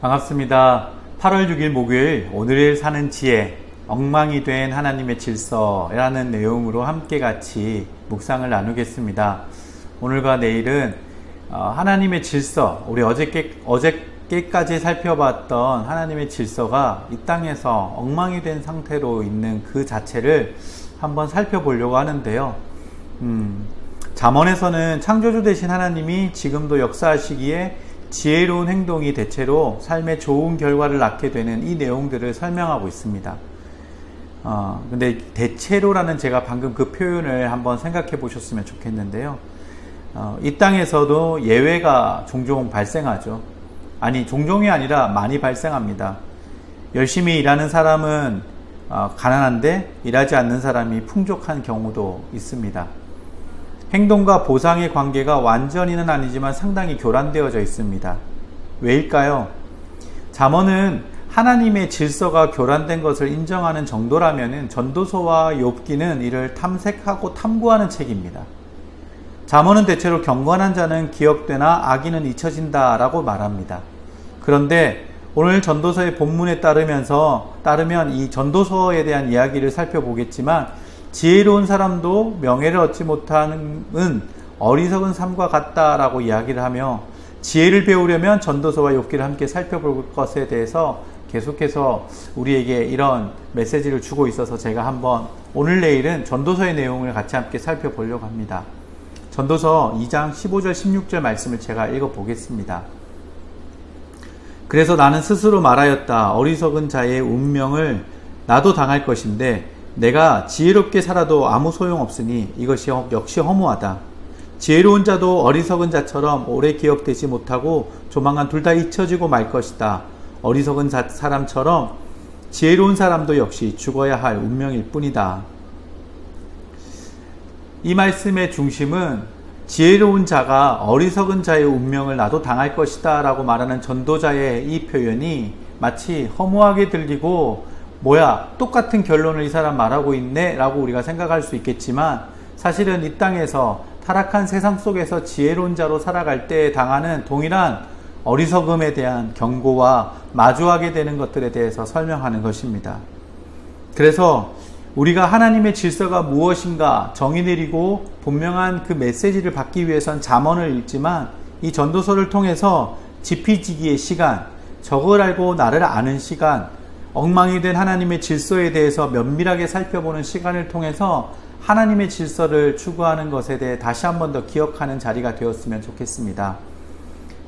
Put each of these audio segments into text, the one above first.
반갑습니다. 8월 6일 목요일 오늘 사는 지혜 엉망이 된 하나님의 질서라는 내용으로 함께 같이 묵상을 나누겠습니다. 오늘과 내일은 하나님의 질서, 우리 어저께까지 살펴봤던 하나님의 질서가 이 땅에서 엉망이 된 상태로 있는 그 자체를 한번 살펴보려고 하는데요. 잠언에서는 창조주 되신 하나님이 지금도 역사하시기에 지혜로운 행동이 대체로 삶에 좋은 결과를 낳게 되는 이 내용들을 설명하고 있습니다. 근데 대체로라는 제가 방금 그 표현을 한번 생각해 보셨으면 좋겠는데요. 이 땅에서도 예외가 종종 발생하죠. 아니, 종종이 아니라 많이 발생합니다. 열심히 일하는 사람은 가난한데 일하지 않는 사람이 풍족한 경우도 있습니다. 행동과 보상의 관계가 완전히는 아니지만 상당히 교란되어져 있습니다. 왜일까요? 잠언은 하나님의 질서가 교란된 것을 인정하는 정도라면 전도서와 욥기는 이를 탐색하고 탐구하는 책입니다. 잠언은 대체로 경건한 자는 기억되나 악인은 잊혀진다 라고 말합니다. 그런데 오늘 전도서의 본문에 따르면 이 전도서에 대한 이야기를 살펴보겠지만 지혜로운 사람도 명예를 얻지 못하는 어리석은 삶과 같다라고 이야기를 하며 지혜를 배우려면 전도서와 욥기를 함께 살펴볼 것에 대해서 계속해서 우리에게 이런 메시지를 주고 있어서 제가 한번 오늘 내일은 전도서의 내용을 같이 함께 살펴보려고 합니다. 전도서 2장 15절 16절 말씀을 제가 읽어보겠습니다. 그래서 나는 스스로 말하였다. 어리석은 자의 운명을 나도 당할 것인데 내가 지혜롭게 살아도 아무 소용없으니 이것이 역시 허무하다. 지혜로운 자도 어리석은 자처럼 오래 기억되지 못하고 조만간 둘 다 잊혀지고 말 것이다. 어리석은 사람처럼 지혜로운 사람도 역시 죽어야 할 운명일 뿐이다. 이 말씀의 중심은 지혜로운 자가 어리석은 자의 운명을 나도 당할 것이다 라고 말하는 전도자의 이 표현이 마치 허무하게 들리고 뭐야, 똑같은 결론을 이 사람 말하고 있네 라고 우리가 생각할 수 있겠지만 사실은 이 땅에서 타락한 세상 속에서 지혜로운 자로 살아갈 때 당하는 동일한 어리석음에 대한 경고와 마주하게 되는 것들에 대해서 설명하는 것입니다. 그래서 우리가 하나님의 질서가 무엇인가 정의 내리고 분명한 그 메시지를 받기 위해선 잠언을 읽지만 이 전도서를 통해서 지피지기의 시간, 적을 알고 나를 아는 시간, 엉망이 된 하나님의 질서에 대해서 면밀하게 살펴보는 시간을 통해서 하나님의 질서를 추구하는 것에 대해 다시 한 번 더 기억하는 자리가 되었으면 좋겠습니다.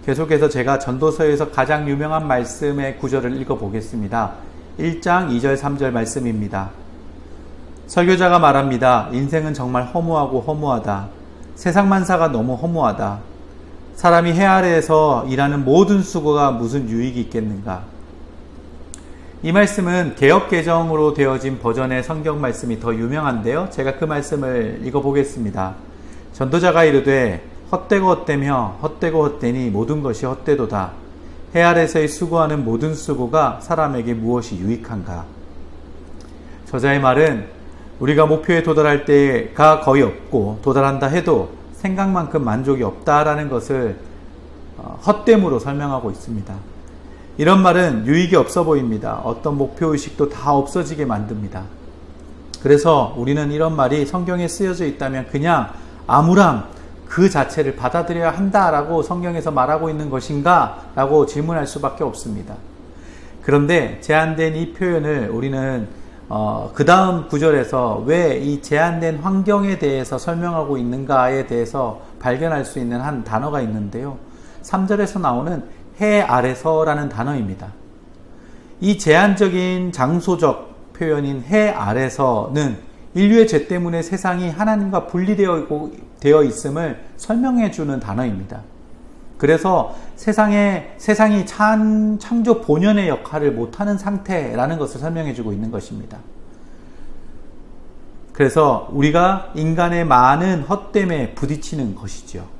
계속해서 제가 전도서에서 가장 유명한 말씀의 구절을 읽어보겠습니다. 1장 2절 3절 말씀입니다. 설교자가 말합니다. 인생은 정말 허무하고 허무하다. 세상 만사가 너무 허무하다. 사람이 해 아래에서 일하는 모든 수고가 무슨 유익이 있겠는가. 이 말씀은 개역개정으로 되어진 버전의 성경 말씀이 더 유명한데요. 제가 그 말씀을 읽어보겠습니다. 전도자가 이르되 헛되고 헛되며 헛되고 헛되니 모든 것이 헛되도다. 해 아래서의 수고하는 모든 수고가 사람에게 무엇이 유익한가. 저자의 말은 우리가 목표에 도달할 때가 거의 없고 도달한다 해도 생각만큼 만족이 없다라는 것을 헛됨으로 설명하고 있습니다. 이런 말은 유익이 없어 보입니다. 어떤 목표의식도 다 없어지게 만듭니다. 그래서 우리는 이런 말이 성경에 쓰여져 있다면 그냥 암울함 그 자체를 받아들여야 한다라고 성경에서 말하고 있는 것인가? 라고 질문할 수밖에 없습니다. 그런데 제한된 이 표현을 우리는 그 다음 구절에서 왜 이 제한된 환경에 대해서 설명하고 있는가에 대해서 발견할 수 있는 한 단어가 있는데요. 3절에서 나오는 해 아래서라는 단어입니다. 이 제한적인 장소적 표현인 해 아래서는 인류의 죄 때문에 세상이 하나님과 분리되어 있음을 설명해 주는 단어입니다. 그래서 세상이 창조 본연의 역할을 못하는 상태라는 것을 설명해 주고 있는 것입니다. 그래서 우리가 인간의 많은 헛됨에 부딪히는 것이죠.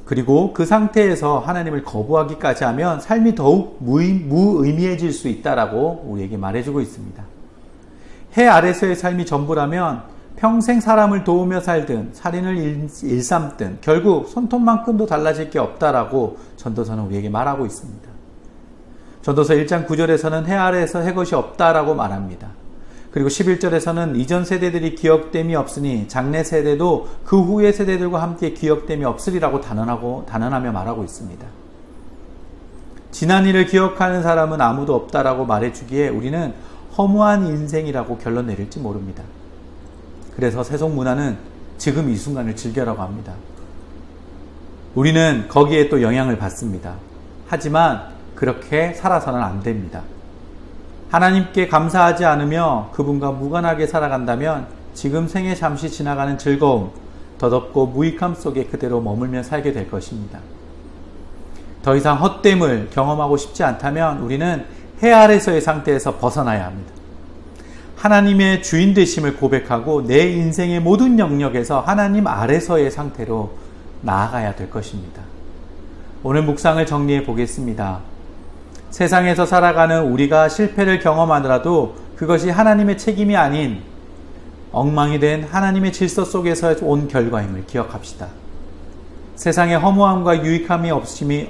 그리고 그 상태에서 하나님을 거부하기까지 하면 삶이 더욱 무의미해질 수 있다라고 우리에게 말해주고 있습니다. 해 아래서의 삶이 전부라면 평생 사람을 도우며 살든 살인을 일삼든 결국 손톱만큼도 달라질 게 없다라고 전도서는 우리에게 말하고 있습니다. 전도서 1장 9절에서는 해 아래에서 해 것이 없다라고 말합니다. 그리고 11절에서는 이전 세대들이 기억됨이 없으니 장래 세대도 그 후의 세대들과 함께 기억됨이 없으리라고 단언하며 말하고 있습니다. 지난 일을 기억하는 사람은 아무도 없다라고 말해주기에 우리는 허무한 인생이라고 결론 내릴지 모릅니다. 그래서 세속문화는 지금 이 순간을 즐겨라고 합니다. 우리는 거기에 또 영향을 받습니다. 하지만 그렇게 살아서는 안 됩니다. 하나님께 감사하지 않으며 그분과 무관하게 살아간다면 지금 생에 잠시 지나가는 즐거움, 덧없고 무익함 속에 그대로 머물며 살게 될 것입니다. 더 이상 헛됨을 경험하고 싶지 않다면 우리는 해 아래서의 상태에서 벗어나야 합니다. 하나님의 주인 되심을 고백하고 내 인생의 모든 영역에서 하나님 아래서의 상태로 나아가야 될 것입니다. 오늘 묵상을 정리해 보겠습니다. 세상에서 살아가는 우리가 실패를 경험하더라도 그것이 하나님의 책임이 아닌 엉망이 된 하나님의 질서 속에서 온 결과임을 기억합시다. 세상에 허무함과 유익함이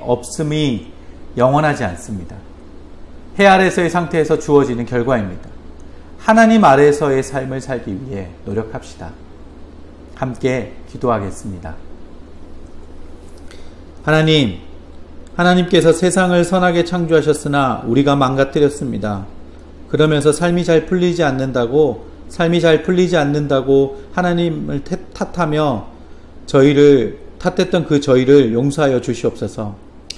없음이 영원하지 않습니다. 해 아래서의 상태에서 주어지는 결과입니다. 하나님 아래서의 삶을 살기 위해 노력합시다. 함께 기도하겠습니다. 하나님께서 세상을 선하게 창조하셨으나 우리가 망가뜨렸습니다. 그러면서 삶이 잘 풀리지 않는다고 하나님을 탓하며 탓했던 그 저희를 용서하여 주시옵소서.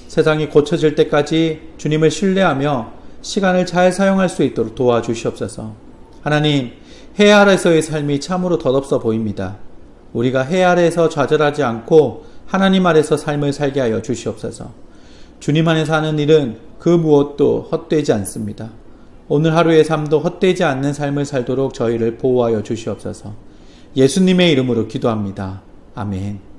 세상이 고쳐질 때까지 주님을 신뢰하며 시간을 잘 사용할 수 있도록 도와주시옵소서. 하나님, 해 아래서의 삶이 참으로 덧없어 보입니다. 우리가 해 아래에서 좌절하지 않고 하나님 아래서 삶을 살게 하여 주시옵소서. 주님 안에서 하는 일은 그 무엇도 헛되지 않습니다. 오늘 하루의 삶도 헛되지 않는 삶을 살도록 저희를 보호하여 주시옵소서. 예수님의 이름으로 기도합니다. 아멘.